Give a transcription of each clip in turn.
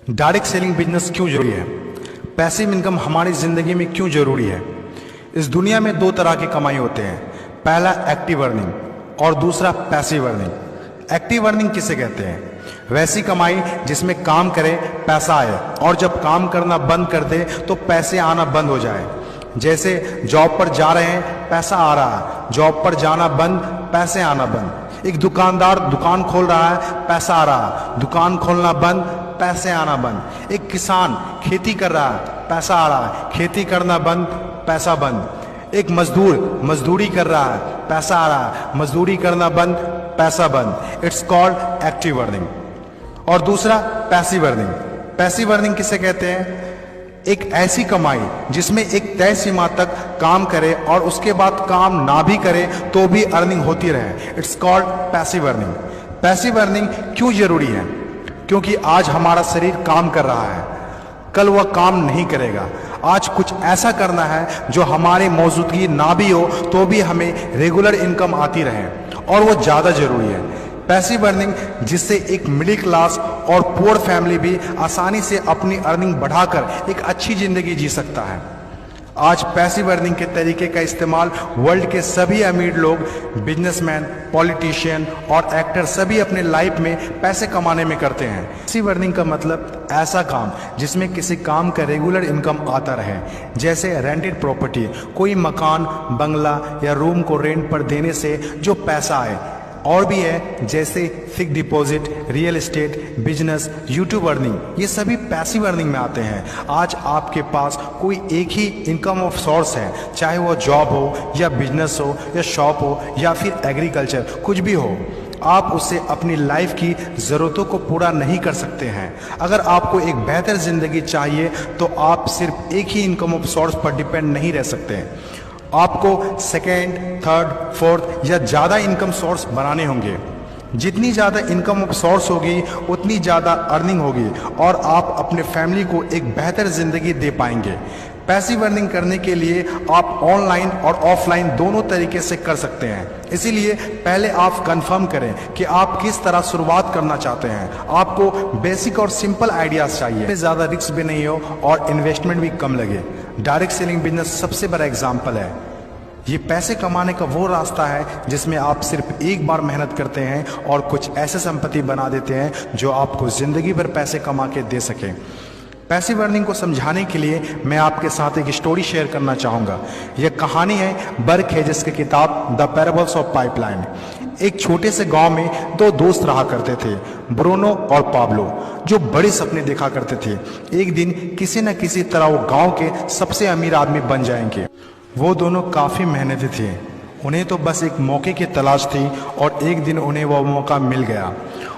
Direct selling business क्यों जरूरी है? पैसिव इनकम हमारी जिंदगी में क्यों जरूरी है? इस दुनिया में दो तरह की कमाई होते हैं, पहला एक्टिव अर्निंग और दूसरा पैसिव अर्निंग। एक्टिव अर्निंग किसे कहते हैं? वैसी कमाई जिसमें काम करें पैसा आए और जब काम करना बंद कर दे तो पैसे आना बंद हो जाए। जैसे जॉब पर जा रहे हैं पैसा आ रहा है, जॉब पर जाना बंद पैसे आना बंद। एक दुकानदार दुकान खोल रहा है पैसा आ रहा है, दुकान खोलना बंद पैसे आना बंद। एक किसान खेती कर रहा है पैसा आ रहा है, खेती करना बंद पैसा बंद। एक मजदूर मजदूरी कर रहा है पैसा आ रहा है, मजदूरी करना बंद पैसा बंद। It's called active earning. और दूसरा पैसिव अर्निंग। पैसिव अर्निंग किसे कहते हैं? एक ऐसी कमाई जिसमें एक तय सीमा तक काम करे और उसके बाद काम ना भी करे तो भी अर्निंग होती रहे। It's called passive earning. Passive earning क्यों जरूरी है? क्योंकि आज हमारा शरीर काम कर रहा है, कल वह काम नहीं करेगा। आज कुछ ऐसा करना है जो हमारे मौजूदगी ना भी हो तो भी हमें रेगुलर इनकम आती रहे, और वो ज़्यादा जरूरी है। पैसिव अर्निंग जिससे एक मिडिल क्लास और पुअर फैमिली भी आसानी से अपनी अर्निंग बढ़ाकर एक अच्छी जिंदगी जी सकता है। आज पैसिव अर्निंग के तरीके का इस्तेमाल वर्ल्ड के सभी अमीर लोग, बिजनेसमैन, पॉलिटिशियन और एक्टर सभी अपने लाइफ में पैसे कमाने में करते हैं। पैसिव अर्निंग का मतलब ऐसा काम जिसमें किसी काम का रेगुलर इनकम आता रहे, जैसे रेंटेड प्रॉपर्टी, कोई मकान, बंगला या रूम को रेंट पर देने से जो पैसा आए। और भी है जैसे fix deposit, real estate, business, YouTube earning, ये सभी पैसिव अर्निंग में आते हैं। आज आपके पास कोई एक ही इनकम ऑफ सोर्स है, चाहे वो जॉब हो या बिजनेस हो या शॉप हो या फिर एग्रीकल्चर, कुछ भी हो। आप उससे अपनी लाइफ की ज़रूरतों को पूरा नहीं कर सकते हैं। अगर आपको एक बेहतर ज़िंदगी चाहिए तो आप सिर्फ एक ही इनकम ऑफ सोर्स पर डिपेंड नहीं रह सकते। आपको सेकेंड, थर्ड, फोर्थ या ज़्यादा इनकम सोर्स बनाने होंगे। जितनी ज़्यादा इनकम ऑफ सोर्स होगी उतनी ज़्यादा अर्निंग होगी और आप अपने फैमिली को एक बेहतर ज़िंदगी दे पाएंगे। पैसिव अर्निंग करने के लिए आप ऑनलाइन और ऑफलाइन दोनों तरीके से कर सकते हैं। इसीलिए पहले आप कंफर्म करें कि आप किस तरह शुरुआत करना चाहते हैं। आपको बेसिक और सिंपल आइडियाज चाहिए, ज़्यादा रिस्क भी नहीं हो और इन्वेस्टमेंट भी कम लगे। डायरेक्ट सेलिंग बिजनेस सबसे बड़ा एग्जाम्पल है। ये पैसे कमाने का वो रास्ता है जिसमें आप सिर्फ एक बार मेहनत करते हैं और कुछ ऐसे संपत्ति बना देते हैं जो आपको जिंदगी भर पैसे कमा के दे सके। पैसिव अर्निंग को समझाने के लिए मैं आपके साथ एक स्टोरी शेयर करना चाहूँगा। यह कहानी है बर्क हेजेस की किताब द पैराबल्स ऑफ पाइपलाइन। एक छोटे से गांव में दो दोस्त रहा करते थे, ब्रूनो और पाब्लो, जो बड़े सपने देखा करते थे। एक दिन किसी न किसी तरह वो गांव के सबसे अमीर आदमी बन जाएंगे। वो दोनों काफ़ी मेहनती थे, उन्हें तो बस एक मौके की तलाश थी और एक दिन उन्हें वह मौका मिल गया।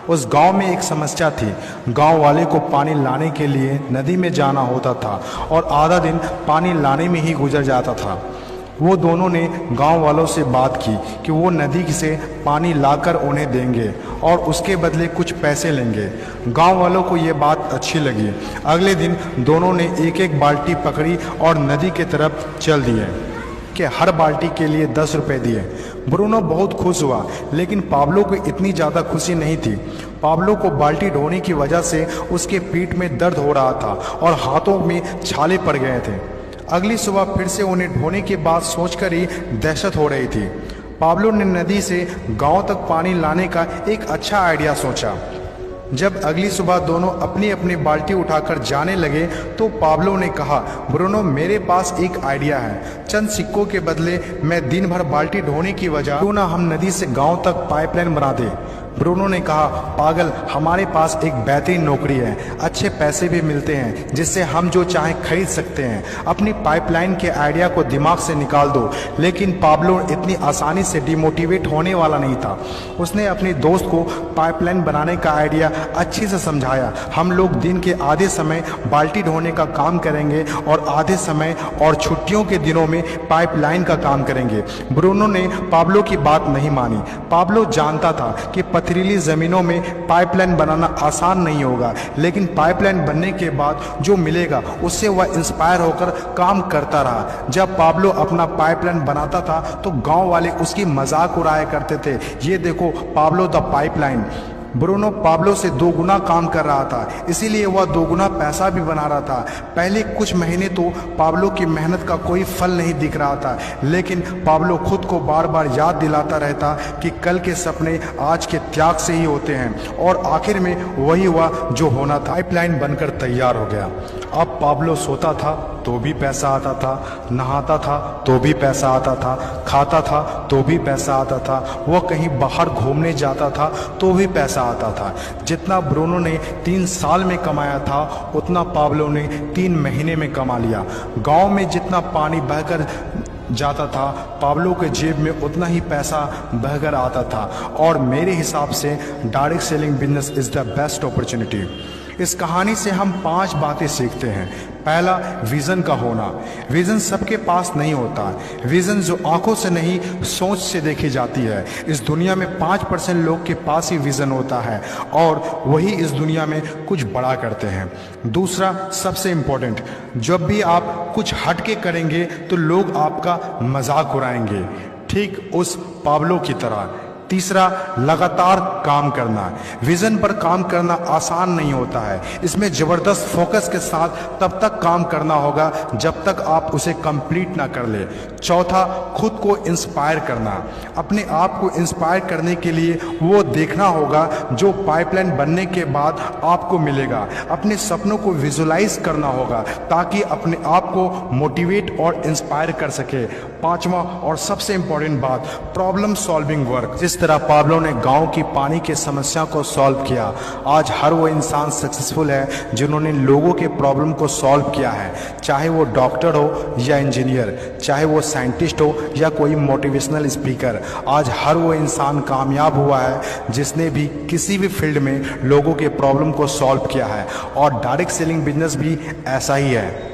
उस गांव में एक समस्या थी। गांव वाले को पानी लाने के लिए नदी में जाना होता था और आधा दिन पानी लाने में ही गुजर जाता था। वो दोनों ने गांव वालों से बात की कि वो नदी से पानी लाकर उन्हें देंगे और उसके बदले कुछ पैसे लेंगे। गांव वालों को ये बात अच्छी लगी। अगले दिन दोनों ने एक एक बाल्टी पकड़ी और नदी की तरफ चल दिए कि हर बाल्टी के लिए 10 रुपये दिए। ब्रूनो बहुत खुश हुआ, लेकिन पाब्लो को इतनी ज़्यादा खुशी नहीं थी। पाब्लो को बाल्टी ढोने की वजह से उसके पीठ में दर्द हो रहा था और हाथों में छाले पड़ गए थे। अगली सुबह फिर से उन्हें ढोने की बात सोचकर ही दहशत हो रही थी। पाब्लो ने नदी से गांव तक पानी लाने का एक अच्छा आइडिया सोचा। जब अगली सुबह दोनों अपनी अपनी बाल्टी उठाकर जाने लगे तो पाब्लो ने कहा, ब्रूनो मेरे पास एक आइडिया है। चंद सिक्कों के बदले मैं दिन भर बाल्टी ढोने की वजह क्यों ना हम नदी से गांव तक पाइपलाइन बना दें। ब्रूनो ने कहा, पागल, हमारे पास एक बेहतरीन नौकरी है, अच्छे पैसे भी मिलते हैं जिससे हम जो चाहें खरीद सकते हैं। अपनी पाइपलाइन के आइडिया को दिमाग से निकाल दो। लेकिन पाब्लो इतनी आसानी से डिमोटिवेट होने वाला नहीं था। उसने अपने दोस्त को पाइपलाइन बनाने का आइडिया अच्छे से समझाया। हम लोग दिन के आधे समय बाल्टी ढोने का काम करेंगे और आधे समय और छुट्टियों के दिनों में पाइपलाइन का काम करेंगे। ब्रूनो ने पाब्लो की बात नहीं मानी। पाब्लो जानता था कि पथरीली ज़मीनों में पाइपलाइन बनाना आसान नहीं होगा, लेकिन पाइपलाइन बनने के बाद जो मिलेगा उससे वह इंस्पायर होकर काम करता रहा। जब पाब्लो अपना पाइपलाइन बनाता था तो गांव वाले उसकी मजाक उड़ाया करते थे, ये देखो Pablo the pipeline. Bruno Pablo से 2 गुना काम कर रहा था, इसीलिए वह 2 गुना पैसा भी बना रहा था। पहले कुछ महीने तो पाब्लो की मेहनत का कोई फल नहीं दिख रहा था, लेकिन पाब्लो खुद को बार बार याद दिलाता रहता कि कल के सपने आज के त्याग से ही होते हैं, और आखिर में वही हुआ जो होना था। पाइपलाइन बनकर तैयार हो गया। अब पाब्लो सोता था तो भी पैसा आता था, नहाता था तो भी पैसा आता था, खाता था तो भी पैसा आता था, वह कहीं बाहर घूमने जाता था तो भी पैसा आता था। जितना ब्रूनो ने 3 साल में कमाया था उतना पाब्लो ने 3 महीने में कमा लिया। गांव में जितना पानी बहकर जाता था, पाब्लो के जेब में उतना ही पैसा बहकर आता था। और मेरे हिसाब से direct selling business is the best opportunity. इस कहानी से हम 5 बातें सीखते हैं। पहला, विजन का होना। विजन सबके पास नहीं होता। विजन जो आंखों से नहीं सोच से देखी जाती है। इस दुनिया में 5% लोग के पास ही विजन होता है और वही इस दुनिया में कुछ बड़ा करते हैं। दूसरा, सबसे इम्पोर्टेंट, जब भी आप कुछ हटके करेंगे तो लोग आपका मजाक उड़ाएंगे, ठीक उस पाब्लो की तरह। तीसरा, लगातार काम करना। विजन पर काम करना आसान नहीं होता है, इसमें जबरदस्त फोकस के साथ तब तक काम करना होगा जब तक आप उसे कंप्लीट ना कर ले। चौथा, खुद को इंस्पायर करना। अपने आप को इंस्पायर करने के लिए वो देखना होगा जो पाइपलाइन बनने के बाद आपको मिलेगा। अपने सपनों को विजुलाइज करना होगा ताकि अपने आप को मोटिवेट और इंस्पायर कर सके। पांचवा और सबसे इंपॉर्टेंट बात, प्रॉब्लम सॉल्विंग वर्क। जिस तरह पाब्लो ने गांव की पानी की समस्या को सॉल्व किया, आज हर वो इंसान सक्सेसफुल है जिन्होंने लोगों के प्रॉब्लम को सॉल्व किया है। चाहे वो डॉक्टर हो या इंजीनियर, चाहे वो साइंटिस्ट हो या कोई मोटिवेशनल स्पीकर, आज हर वो इंसान कामयाब हुआ है जिसने भी किसी भी फील्ड में लोगों के प्रॉब्लम को सॉल्व किया है। और डायरेक्ट सेलिंग बिजनेस भी ऐसा ही है।